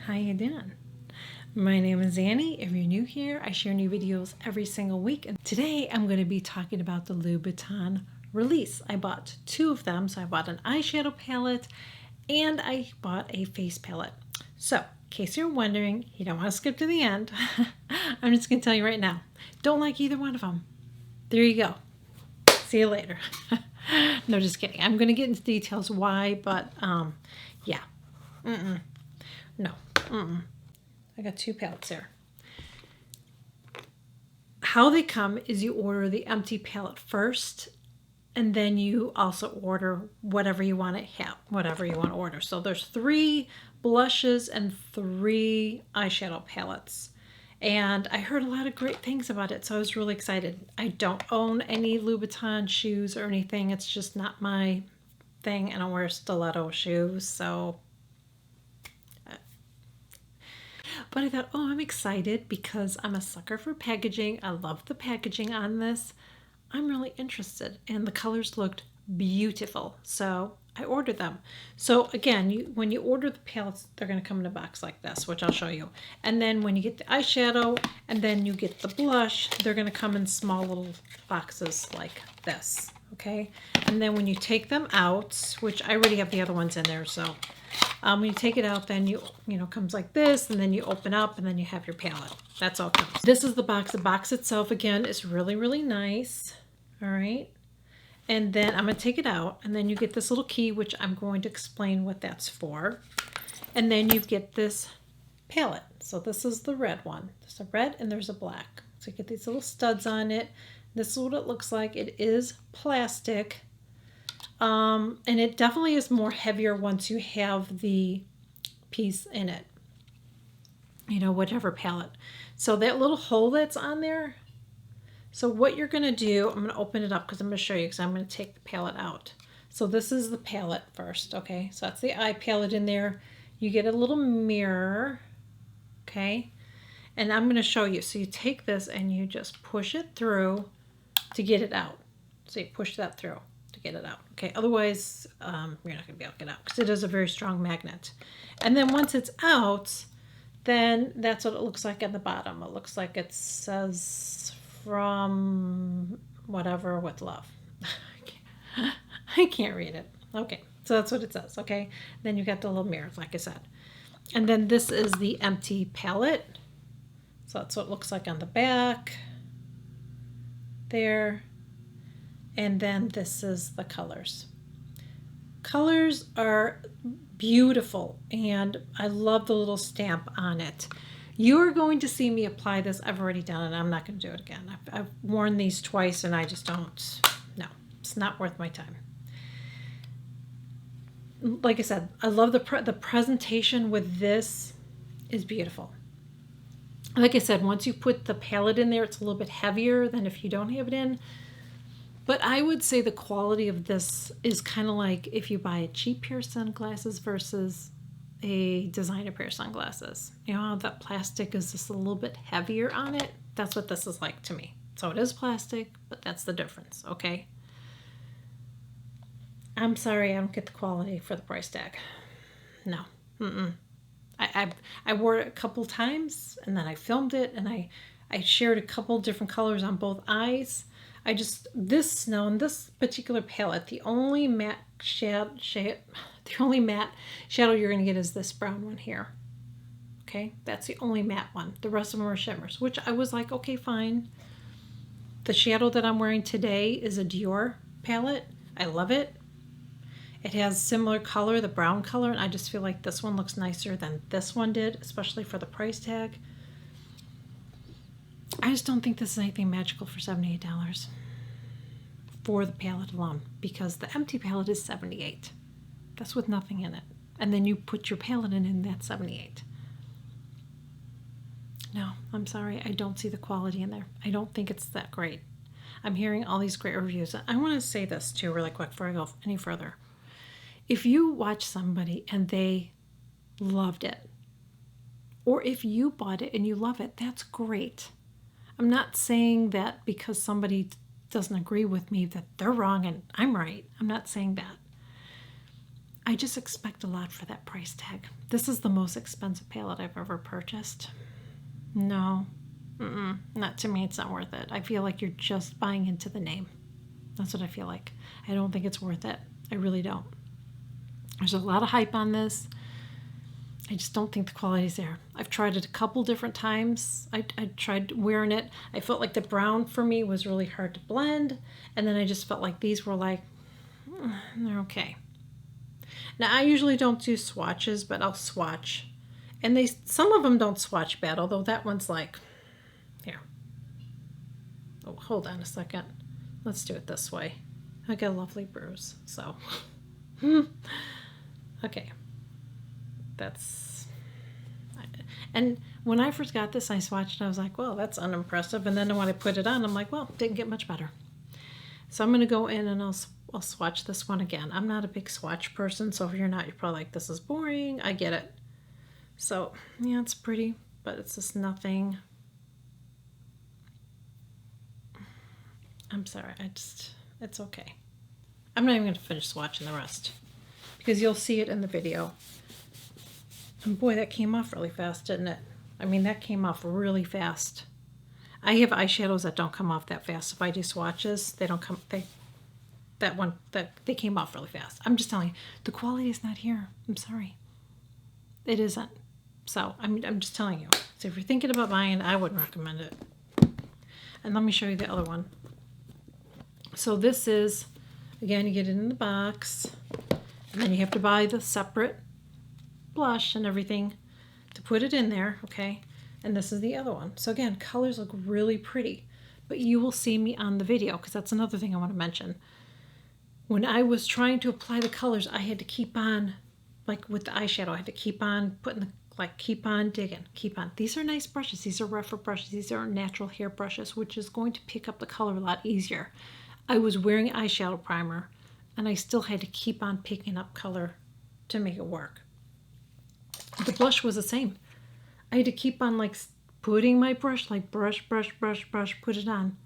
How you doing? My name is Annie. If you're new here, I share new videos every single week. And today I'm going to be talking about the Louboutin release. I bought two of them. So I bought an eyeshadow palette and I bought a face palette. So in case you're wondering, you don't want to skip to the end, I'm just going to tell you right now, don't like either one of them. There you go. See you later. No, just kidding. I'm going to get into details why, but yeah. No. I got two palettes here. How they come is you order the empty palette first, and then you also order whatever you want to have, whatever you want to order. So there's 3 blushes and 3 eyeshadow palettes. And I heard a lot of great things about it, so I was really excited. I don't own any Louboutin shoes or anything. It's just not my thing. I don't wear stiletto shoes, so... But I thought, oh, I'm excited because I'm a sucker for packaging. I love the packaging on this. I'm really interested. And the colors looked beautiful. So I ordered them. So again, when you order the palettes, they're going to come in a box like this, which I'll show you. And then when you get the eyeshadow and then you get the blush, they're going to come in small little boxes like this. Okay. And then when you take them out, which I already have the other ones in there, so... when you take it out, then you comes like this, and then you open up, and then you have your palette. That's all it comes. This is the box. The box itself, again, is really, really nice. All right. And then I'm going to take it out, and then you get this little key, which I'm going to explain what that's for. And then you get this palette. So this is the red one. There's a red and there's a black. So you get these little studs on it. This is what it looks like. It is plastic. And it definitely is more heavier once you have the piece in it, whatever palette. So that little hole that's on there, so what you're going to do, I'm going to open it up because I'm going to show you, because I'm going to take the palette out. So this is the palette first, okay? So that's the eye palette in there. You get a little mirror, okay? And I'm going to show you. So you take this and you just push it through to get it out. So you push that through to get it out. Okay, otherwise you're not going to be able to get out because it is a very strong magnet. And then once it's out, then that's what it looks like at the bottom. It looks like it says from whatever with love. I can't read it. Okay, so that's what it says. Okay, then you got the little mirrors, like I said. And then this is the empty palette. So that's what it looks like on the back there. And then this is the colors. Colors are beautiful, and I love the little stamp on it. You're going to see me apply this. I've already done it. I'm not going to do it again. I've worn these twice, and I just don't. No, it's not worth my time. Like I said, I love the presentation with this is beautiful. Like I said, once you put the palette in there, it's a little bit heavier than if you don't have it in. But I would say the quality of this is kind of like if you buy a cheap pair of sunglasses versus a designer pair of sunglasses. You know how that plastic is just a little bit heavier on it? That's what this is like to me. So it is plastic, but that's the difference, okay? I'm sorry I don't get the quality for the price tag. No. I wore it a couple times, and then I filmed it, and I shared a couple different colors on both eyes. Now in this particular palette, the only matte shadow you're going to get is this brown one here. Okay, that's the only matte one. The rest of them are shimmers, which I was like, okay, fine. The shadow that I'm wearing today is a Dior palette. I love it. It has similar color, the brown color, and I just feel like this one looks nicer than this one did, especially for the price tag. I just don't think this is anything magical for $78 for the palette alone, because the empty palette is $78. That's with nothing in it. And then you put your palette in, and that's $78. No, I'm sorry. I don't see the quality in there. I don't think it's that great. I'm hearing all these great reviews. I want to say this too really quick before I go any further. If you watch somebody and they loved it, or if you bought it and you love it, that's great. I'm not saying that because somebody doesn't agree with me that they're wrong and I'm right. I'm not saying that. I just expect a lot for that price tag. This is the most expensive palette I've ever purchased. No, not to me, it's not worth it. I feel like you're just buying into the name. That's what I feel like. I don't think it's worth it. I really don't. There's a lot of hype on this. I just don't think the quality's there. I've tried it a couple different times. I tried wearing it. I felt like the brown for me was really hard to blend. And then I just felt like these were like, they're okay. Now, I usually don't do swatches, but I'll swatch. And some of them don't swatch bad, although that one's like, here. Oh, hold on a second. Let's do it this way. I got a lovely bruise, so. Okay. And when I first got this, I swatched and I was like, well, that's unimpressive. And then when I put it on, I'm like, well, it didn't get much better. So I'm going to go in and I'll swatch this one again. I'm not a big swatch person, so if you're not, you're probably like, this is boring. I get it. So, yeah, it's pretty, but it's just nothing. I'm sorry, it's okay. I'm not even going to finish swatching the rest because you'll see it in the video. And boy, that came off really fast, didn't it? I mean, that came off really fast. I have eyeshadows that don't come off that fast. If I do swatches, they don't come, they came off really fast. I'm just telling you, the quality is not here. I'm sorry. It isn't. So, I'm just telling you. So if you're thinking about buying it, I wouldn't recommend it. And let me show you the other one. So this is, again, you get it in the box, and then you have to buy the separate blush and everything to put it in there, okay? And this is the other one. So again, colors look really pretty, but you will see me on the video because that's another thing I want to mention. When I was trying to apply the colors, I had to keep on, like with the eyeshadow, I had to keep on putting keep on digging, keep on. These are nice brushes. These are rougher brushes. These are natural hair brushes, which is going to pick up the color a lot easier. I was wearing eyeshadow primer, and I still had to keep on picking up color to make it work. The blush was the same. I had to keep on like putting my brush, like brush, put it on.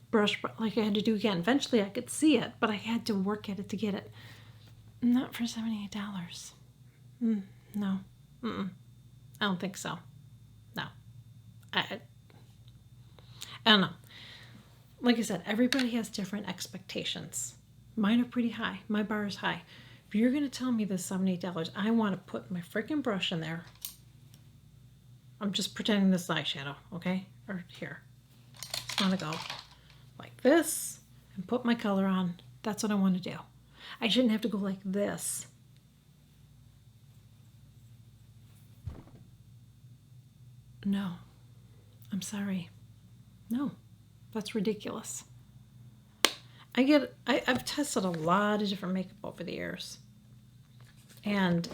Brush, like I had to do again. Eventually I could see it, but I had to work at it to get it. Not for $78. No. I don't think so. No. I don't know. Like I said, everybody has different expectations. Mine are pretty high. My bar is high. If you're going to tell me this $78, I want to put my freaking brush in there. I'm just pretending this is eyeshadow, okay? Or here. I want to go like this and put my color on. That's what I want to do. I shouldn't have to go like this. No. I'm sorry. No. That's ridiculous. I've tested a lot of different makeup over the years. And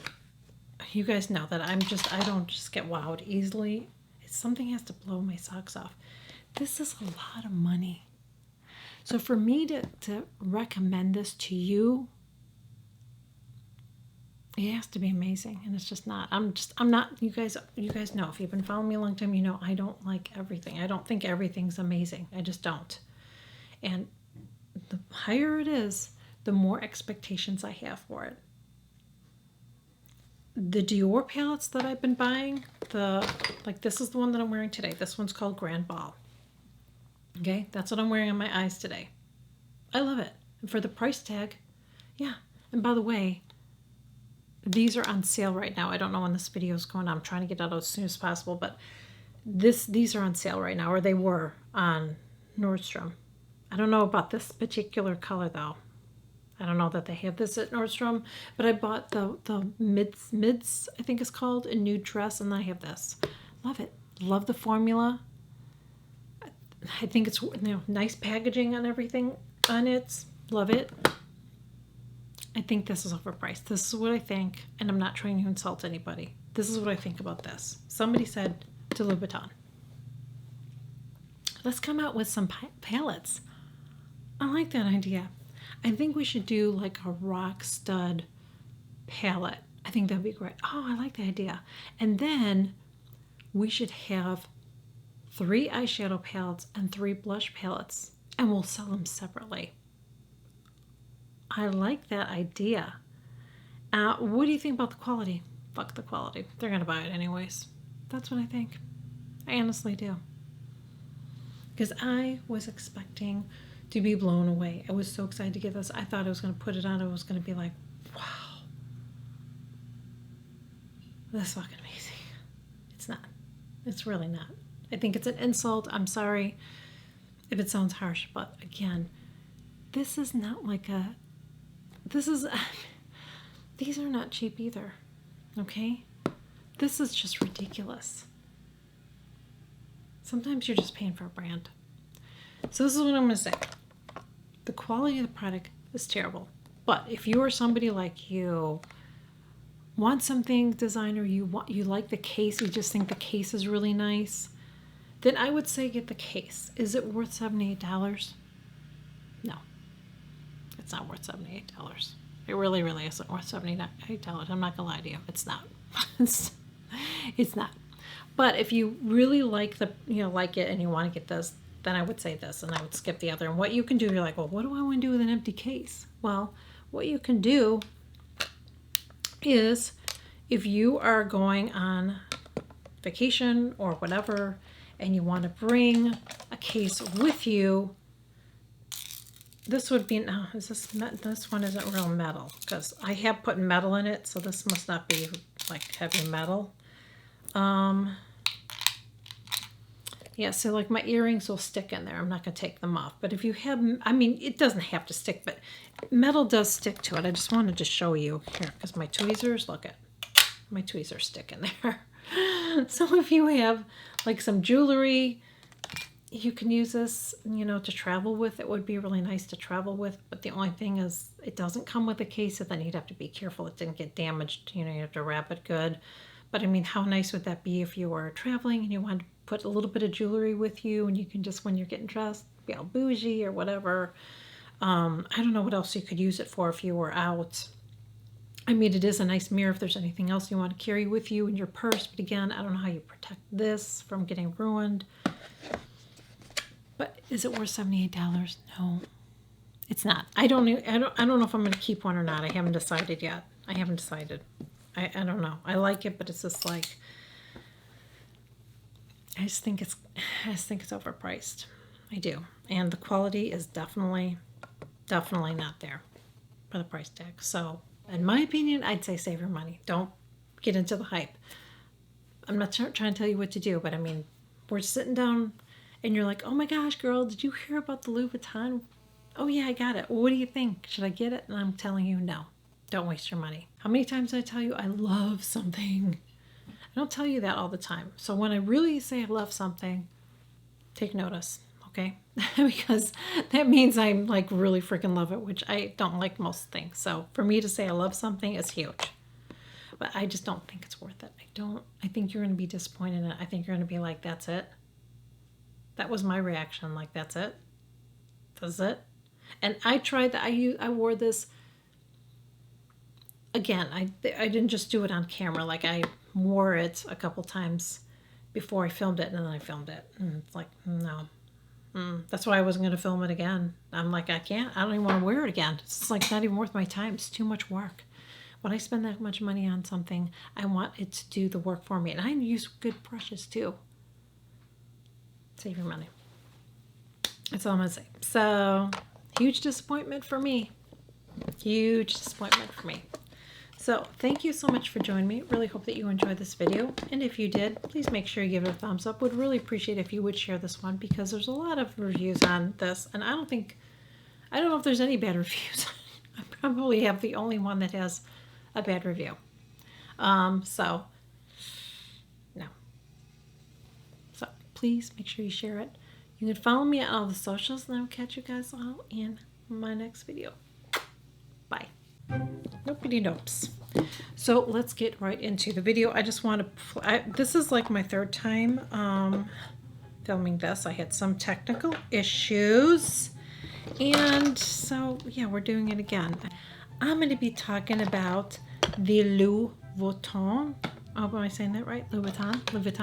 you guys know that I don't just get wowed easily. Something has to blow my socks off. This is a lot of money. So for me to recommend this to you, it has to be amazing, and it's just not. I'm not. You guys know, if you've been following me a long time, you know I don't like everything. I don't think everything's amazing. I just don't. And the higher it is, the more expectations I have for it. The Dior palettes that I've been buying, this is the one that I'm wearing today. This one's called Grand Ball. Okay, that's what I'm wearing on my eyes today. I love it. And for the price tag, yeah. And by the way, these are on sale right now. I don't know when this video is going on. I'm trying to get out as soon as possible, but these are on sale right now, or they were on Nordstrom. I don't know about this particular color though. I don't know that they have this at Nordstrom, but I bought the mids, I think it's called, a nude dress, and I have this. Love it. Love the formula. I think it's, nice packaging and everything on it. Love it. I think this is overpriced. This is what I think, and I'm not trying to insult anybody. This is what I think about this. Somebody said to Louboutin, let's come out with some palettes. I like that idea. I think we should do like a rock stud palette. I think that'd be great. Oh, I like the idea. And then we should have 3 eyeshadow palettes and 3 blush palettes, and we'll sell them separately. I like that idea. What do you think about the quality? Fuck the quality. They're going to buy it anyways. That's what I think. I honestly do. Because I was expecting to be blown away. I was so excited to get this. I thought I was going to put it on. I was going to be like, wow. That's fucking amazing. It's not. It's really not. I think it's an insult. I'm sorry if it sounds harsh. But again, this is not like a... This is... These are not cheap either. Okay? This is just ridiculous. Sometimes you're just paying for a brand. So this is what I'm going to say. The quality of the product is terrible. But if you are somebody like you want something designer, you like the case, you just think the case is really nice, then I would say get the case. Is it worth $78? No. It's not worth $78. It really, really isn't worth $78. I'm not going to lie to you. It's not. It's not. But if you really like like it and you want to get this, then I would say this and I would skip the other. And what you can do, you're like, well, what do I want to do with an empty case? Well, what you can do is if you are going on vacation or whatever and you want to bring a case with you, this would be, no, is this one isn't real metal because I have put metal in it, so this must not be like heavy metal. Yeah, so like my earrings will stick in there. I'm not going to take them off. But if you have, I mean, it doesn't have to stick, but metal does stick to it. I just wanted to show you here because my tweezers, look at, my tweezers stick in there. So if you have like some jewelry, you can use this, to travel with. It would be really nice to travel with. But the only thing is it doesn't come with a case, so then you'd have to be careful it didn't get damaged. You have to wrap it good. But I mean, how nice would that be if you were traveling and you wanted to put a little bit of jewelry with you and you can just, when you're getting dressed, be all bougie or whatever. I don't know what else you could use it for if you were out. I mean, it is a nice mirror if there's anything else you want to carry with you in your purse. But again, I don't know how you protect this from getting ruined. But is it worth $78? No, it's not. I don't know if I'm going to keep one or not. I haven't decided yet. I haven't decided. I don't know. I like it, but it's just like, I just think it's overpriced. I do. And the quality is definitely not there for the price tag. So in my opinion, I'd say save your money. Don't get into the hype. I'm not trying to tell you what to do, but I mean, we're sitting down and you're like, oh my gosh, girl, did you hear about the Louboutin? Oh yeah, I got it. Well, what do you think? Should I get it? And I'm telling you, no. Don't waste your money. How many times did I tell you I love something? I don't tell you that all the time. So when I really say I love something, take notice, okay? Because that means I'm like really freaking love it, which I don't like most things. So for me to say I love something is huge. But I just don't think it's worth it. I think you're going to be disappointed in it. I think you're going to be like, that's it. That was my reaction. Like, that's it. That's it. And I tried that. I wore this. Again, I didn't just do it on camera. Like, I wore it a couple times before I filmed it, and then I filmed it. And it's like, no. That's why I wasn't going to film it again. I'm like, I can't. I don't even want to wear it again. It's like not even worth my time. It's too much work. When I spend that much money on something, I want it to do the work for me. And I use good brushes, too. Save your money. That's all I'm going to say. So, huge disappointment for me. Huge disappointment for me. So thank you so much for joining me. Really hope that you enjoyed this video. And if you did, please make sure you give it a thumbs up. Would really appreciate if you would share this one because there's a lot of reviews on this. And I don't know if there's any bad reviews. I probably have the only one that has a bad review. So, no. So please make sure you share it. You can follow me on all the socials and I'll catch you guys all in my next video. Bye. Nopey nopes. So let's get right into the video. I just want to, this is like my third time filming this. I had some technical issues. And so, yeah, we're doing it again. I'm going to be talking about the Oh, am I saying that right? Louboutin.